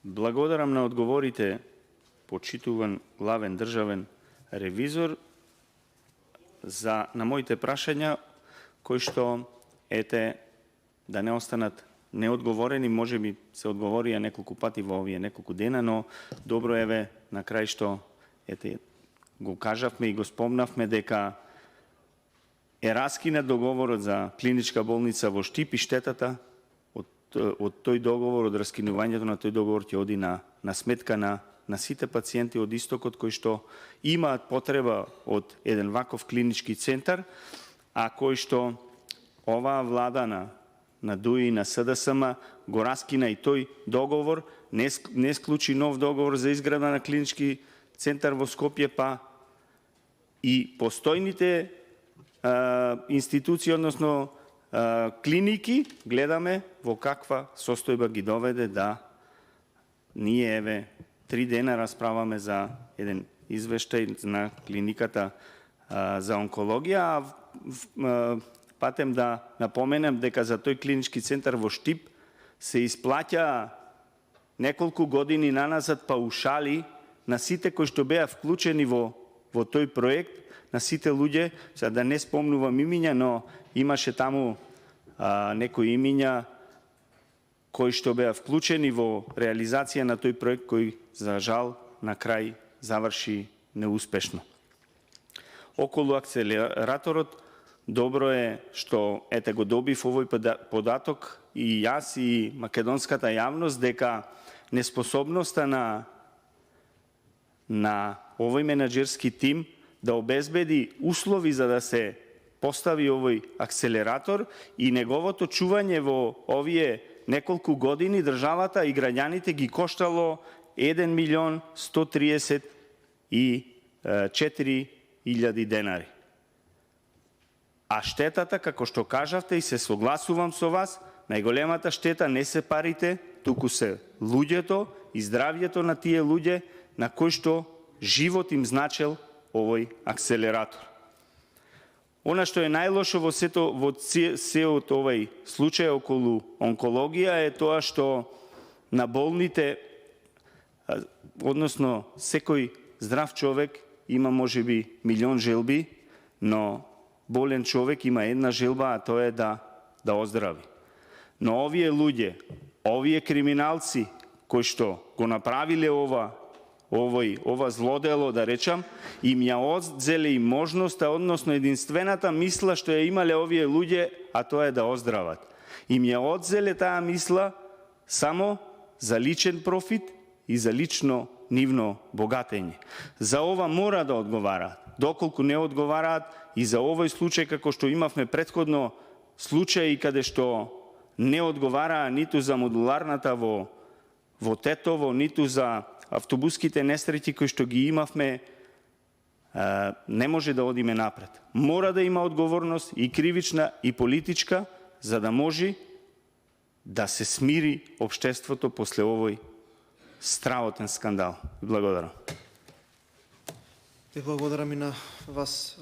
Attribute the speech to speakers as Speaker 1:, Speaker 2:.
Speaker 1: Благодарам на одговорите, почитуван главен државен ревизор, на моите прашања, кои што, да не останат неодговорени, може би се одговорија неколку пати во овие неколку дена, но добро на крај што го кажавме и го спомнавме дека е раскинат договорот за клиничка болница во Штип и штетата од тој договор, од раскинувањето на тој договор ќе оди на сметка на сите пациенти од истокот кои што имаат потреба од еден ваков клинички центар, а кои што оваа влада на ДУИ и на СДСМ го раскина и тој договор, не склучи нов договор за изграда на клинички центар во Скопје, па и постојните институции, односно клиники, гледаме во каква состојба ги доведе да ние 3 дена расправаме за еден извештај на клиниката за онкологија, патем да напоменам дека за тој клинички центар во Штип се исплаќа неколку години наназад паушали на сите кои што беа вклучени во тој проект, на сите луѓе, за да не спомнувам имиња, но имаше таму некои имиња кои што беа вклучени во реализација на тој проект, кој за жал на крај заврши неуспешно. Околу акселераторот, добро е што го добив овој податок и јас и македонската јавност дека неспособноста на овој менаџерски тим да обезбеди услови за да се постави овој акселератор и неговото чување во овие неколку години државата и граѓаните ги коштало 1.134.000 денари. А штетата, како што кажавте и се согласувам со вас, најголемата штета не се парите, туку се луѓето и здравјето на тие луѓе на кои што живот им значел овој акселератор. Она што е најлошо во сеот овој случај околу онкологија е тоа што на болните, односно секој здрав човек има можеби милион желби, но болен човек има една желба, а тоа е да оздрави. Но овие луѓе, овие криминалци кои што го направиле ова злодело, да речам, им ја одзеле и можноста, односно единствената мисла што ја имале овие луѓе, а тоа е да оздрават. Им ја одзеле таа мисла само за личен профит и за лично нивно богатење. За ова мора да одговараат. Доколку не одговараат и за овој случај, како што имавме претходно случаи каде што не одговараа ниту за модуларната во Тетово, ниту за автобуските несреќи кои што ги имавме, не може да одиме напред. Мора да има одговорност и кривична и политичка, за да може да се смири општеството после овој страотен скандал. Благодарам.
Speaker 2: Благодарам и на вас,